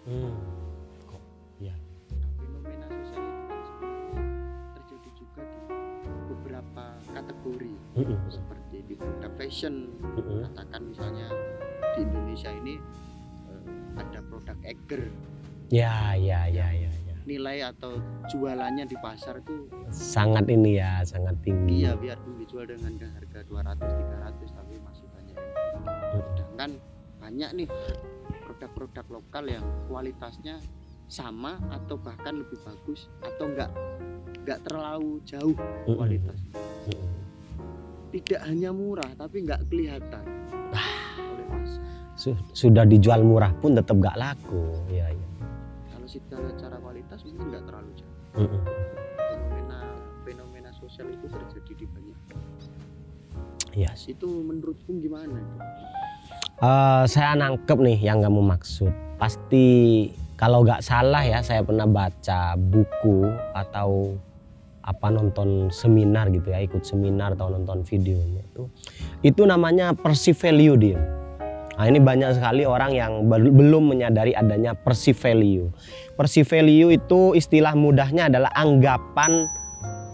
Kok ya. Nah, fenomena sosial itu kan sebenarnya terjadi juga di beberapa kategori seperti di produk fashion. Katakan misalnya di Indonesia ini ada produk Eiger. Ya. Nilai atau jualannya di pasar itu Sangat ini ya, sangat tinggi. iya, biarpun dijual dengan harga 200-300 tapi masih banyak yang beli. Sedangkan banyak nih produk-produk lokal yang kualitasnya sama atau bahkan lebih bagus atau enggak terlalu jauh kualitasnya. Tidak hanya murah tapi enggak kelihatan oleh pasar. Sudah dijual murah pun tetap gak laku. Ya. Kalau secara kualitas mungkin enggak terlalu jauh. Fenomena sosial itu terjadi di banyak. Yes. Itu menurutku gimana? Saya nangkep nih yang kamu maksud. Pasti kalau nggak salah ya, saya pernah baca buku atau nonton seminar gitu ya, ikut seminar atau nonton videonya itu namanya perceived value dia. Nah, ini banyak sekali orang yang belum menyadari adanya perceived value. Perceived value itu istilah mudahnya adalah anggapan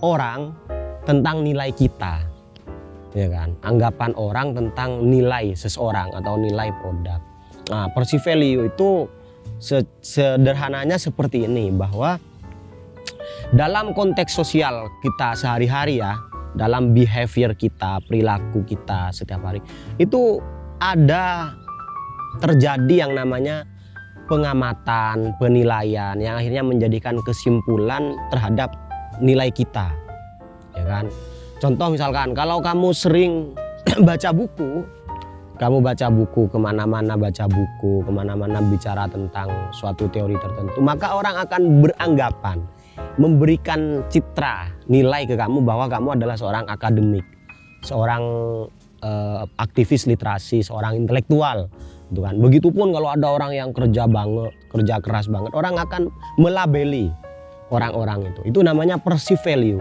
orang tentang nilai kita. Ya kan, anggapan orang tentang nilai seseorang atau nilai produk. Nah, perceived value itu sederhananya seperti ini, bahwa dalam konteks sosial kita sehari-hari ya, dalam behavior kita, perilaku kita setiap hari, itu ada terjadi yang namanya pengamatan, penilaian yang akhirnya menjadikan kesimpulan terhadap nilai kita, ya kan. Contoh misalkan kalau kamu sering baca buku, kemana-mana bicara tentang suatu teori tertentu, maka orang akan beranggapan, memberikan citra nilai ke kamu bahwa kamu adalah seorang akademik, seorang aktivis literasi, seorang intelektual, gitu kan. Begitupun kalau ada orang yang kerja keras banget, orang akan melabeli orang-orang itu. Itu namanya perceived value.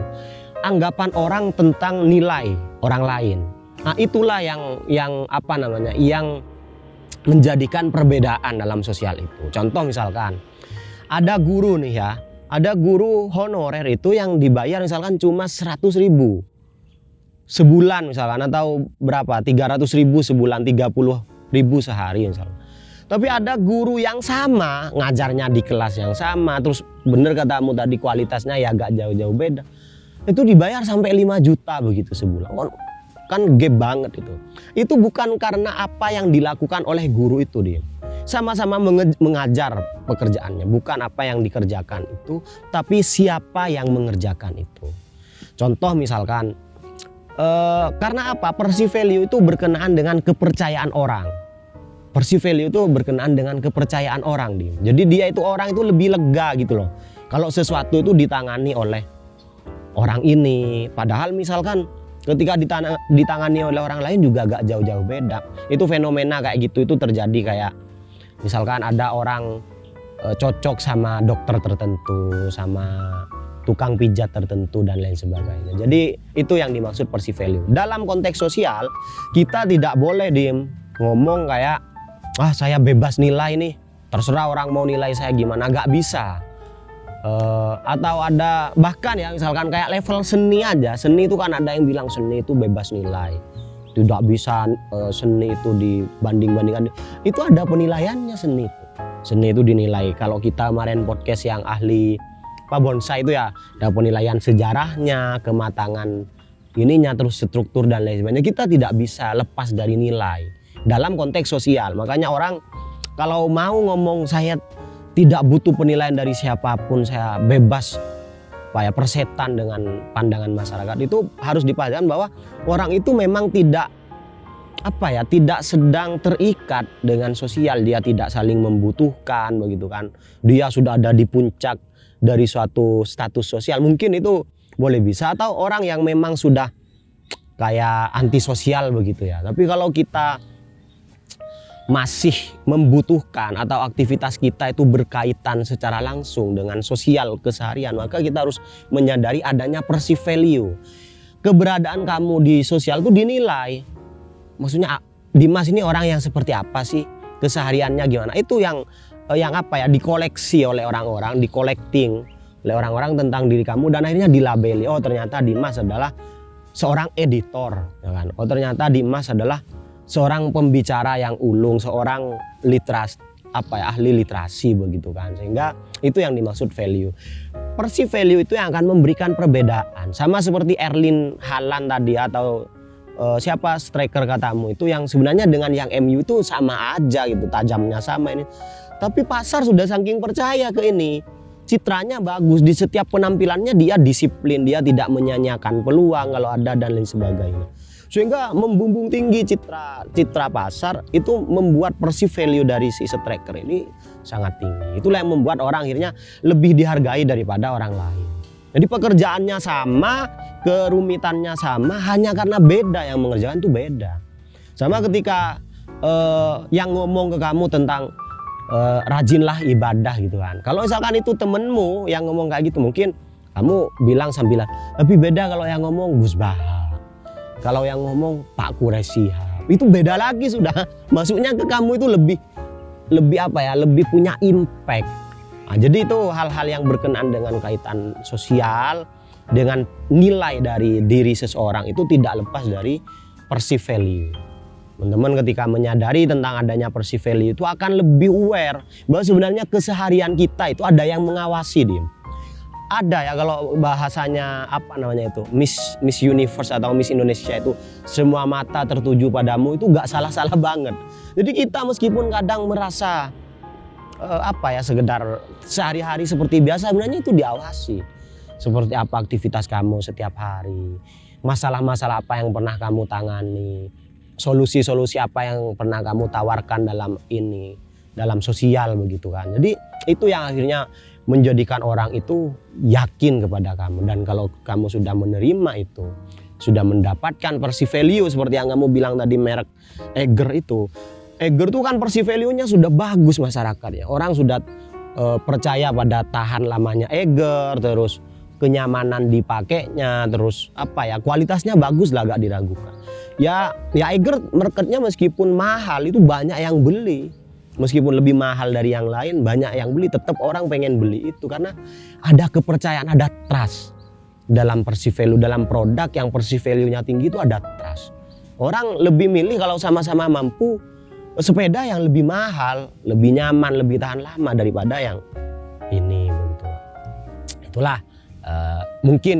Anggapan orang tentang nilai orang lain. Nah, itulah yang menjadikan perbedaan dalam sosial itu. Contoh misalkan ada guru nih ya, ada guru honorer itu yang dibayar misalkan cuma 100.000 sebulan misalkan, atau berapa, 300.000 sebulan, 30.000 sehari misalkan. Tapi ada guru yang sama, ngajarnya di kelas yang sama, terus bener katamu tadi kualitasnya ya agak jauh-jauh beda, itu dibayar sampai 5 juta begitu sebulan. Kan gede banget itu. Itu bukan karena apa yang dilakukan oleh guru itu dia. Sama-sama mengajar pekerjaannya, bukan apa yang dikerjakan itu, tapi siapa yang mengerjakan itu. Contoh misalkan, karena apa? Perceived value itu berkenaan dengan kepercayaan orang. Perceived value itu berkenaan dengan kepercayaan orang dia. Jadi dia itu orang itu lebih lega gitu loh. Kalau sesuatu itu ditangani oleh orang ini, padahal misalkan ketika ditangani oleh orang lain juga gak jauh-jauh beda. Itu fenomena kayak gitu itu terjadi, kayak misalkan ada orang cocok sama dokter tertentu, sama tukang pijat tertentu dan lain sebagainya. Jadi itu yang dimaksud perceived value. Dalam konteks sosial kita tidak boleh ngomong kayak saya bebas nilai nih, terserah orang mau nilai saya gimana, gak bisa. Atau ada bahkan ya misalkan kayak level seni aja, seni itu kan ada yang bilang seni itu bebas nilai, tidak bisa seni itu dibanding-bandingkan. Itu ada penilaiannya seni itu. Seni itu dinilai, kalau kita kemarin podcast yang ahli bonsai itu ya ada penilaian sejarahnya, kematangan ininya, terus struktur dan lain sebagainya. Kita tidak bisa lepas dari nilai dalam konteks sosial. Makanya orang kalau mau ngomong saya tidak butuh penilaian dari siapapun, saya bebas persetan dengan pandangan masyarakat, itu harus dipastikan bahwa orang itu memang tidak sedang terikat dengan sosial, dia tidak saling membutuhkan begitu kan. Dia sudah ada di puncak dari suatu status sosial, mungkin itu boleh bisa. Atau orang yang memang sudah kayak antisosial begitu ya. Tapi kalau kita masih membutuhkan atau aktivitas kita itu berkaitan secara langsung dengan sosial keseharian, maka kita harus menyadari adanya perceived value. Keberadaan kamu di sosial itu dinilai. Maksudnya Dimas ini orang yang seperti apa sih, kesehariannya gimana, itu yang yang apa ya, dikoleksi oleh orang-orang, di-collecting oleh orang-orang tentang diri kamu, dan akhirnya dilabeli, oh ternyata Dimas adalah seorang editor, ya kan? Oh ternyata Dimas adalah seorang pembicara yang ulung, seorang ahli literasi begitu kan. Sehingga itu yang dimaksud value. Perceived value itu yang akan memberikan perbedaan. Sama seperti Erling Haaland tadi, atau siapa striker katamu itu, yang sebenarnya dengan yang MU itu sama aja gitu, tajamnya sama ini. Tapi pasar sudah saking percaya ke ini. Citranya bagus, di setiap penampilannya dia disiplin, dia tidak menyanyiakan peluang kalau ada dan lain sebagainya. Sehingga membumbung tinggi citra pasar, itu membuat perceived value dari si striker ini sangat tinggi. Itulah yang membuat orang akhirnya lebih dihargai daripada orang lain. Jadi pekerjaannya sama, kerumitannya sama, hanya karena beda, yang mengerjakan itu beda. Sama ketika yang ngomong ke kamu tentang rajinlah ibadah gitu kan. Kalau misalkan itu temenmu yang ngomong kayak gitu, mungkin kamu bilang sambilan, tapi beda kalau yang ngomong Gus Baha, kalau yang ngomong Pak Quraisy Shihab, itu beda lagi sudah. Masuknya ke kamu itu lebih apa ya, lebih punya impact. Nah, jadi itu hal-hal yang berkenaan dengan kaitan sosial, dengan nilai dari diri seseorang itu tidak lepas dari perceived value. Teman-teman ketika menyadari tentang adanya perceived value itu akan lebih aware bahwa sebenarnya keseharian kita itu ada yang mengawasi dia. Ada ya, kalau bahasanya apa namanya itu, Miss Universe atau Miss Indonesia itu, semua mata tertuju padamu, itu nggak salah-salah banget. Jadi kita meskipun kadang merasa sekedar sehari-hari seperti biasa, sebenarnya itu diawasi. Seperti apa aktivitas kamu setiap hari, masalah-masalah apa yang pernah kamu tangani, solusi-solusi apa yang pernah kamu tawarkan dalam sosial begitu kan. Jadi itu yang akhirnya menjadikan orang itu yakin kepada kamu. Dan kalau kamu sudah menerima itu, sudah mendapatkan perceived value seperti yang kamu bilang tadi, merek Eiger itu kan perceived value-nya sudah bagus masyarakat ya. Orang sudah percaya pada tahan lamanya Eiger, terus kenyamanan dipakainya, terus kualitasnya bagus lah, gak diragukan. Ya Eiger marketnya meskipun mahal itu banyak yang beli, meskipun lebih mahal dari yang lain banyak yang beli, tetap orang pengen beli itu karena ada kepercayaan, ada trust dalam perceived value. Dalam produk yang perceived value-nya tinggi itu ada trust. Orang lebih milih kalau sama-sama mampu sepeda yang lebih mahal, lebih nyaman, lebih tahan lama daripada yang ini begitu. Itulah mungkin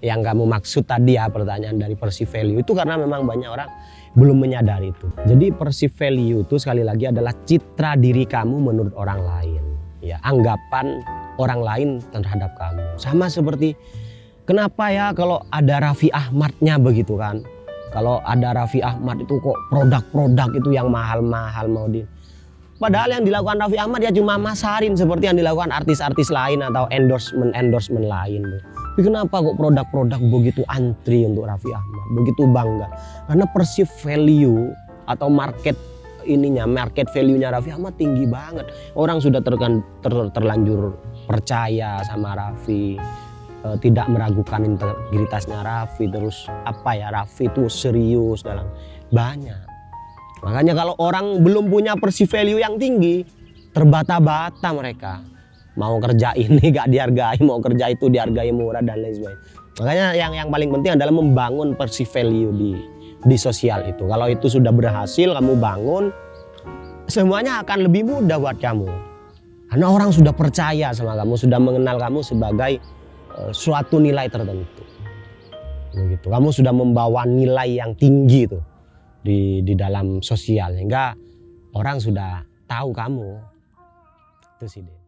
yang kamu maksud tadi ya, pertanyaan dari perceived value itu, karena memang banyak orang belum menyadari itu. Jadi perceived value itu sekali lagi adalah citra diri kamu menurut orang lain, ya, anggapan orang lain terhadap kamu. Sama seperti kenapa ya kalau ada Raffi Ahmadnya begitu kan, kalau ada Raffi Ahmad itu kok produk-produk itu yang mahal-mahal mau padahal yang dilakukan Raffi Ahmad ya cuma masarin seperti yang dilakukan artis-artis lain atau endorsement lain. Tapi kenapa kok produk-produk begitu antri untuk Raffi Ahmad, begitu bangga? Karena perceived value atau market value-nya Raffi Ahmad tinggi banget. Orang sudah terlanjur percaya sama Raffi, tidak meragukan integritasnya Raffi, terus Raffi itu serius dalam banyak. Makanya kalau orang belum punya perceived value yang tinggi, terbata-bata mereka. Mau kerja ini gak dihargai, mau kerja itu dihargai murah dan lain sebagainya. Makanya yang paling penting adalah membangun perceived value di sosial itu. Kalau itu sudah berhasil kamu bangun, semuanya akan lebih mudah buat kamu. Karena orang sudah percaya sama kamu, sudah mengenal kamu sebagai suatu nilai tertentu. Begitu. Kamu sudah membawa nilai yang tinggi tuh di dalam sosial, sehingga orang sudah tahu kamu. Itu sih.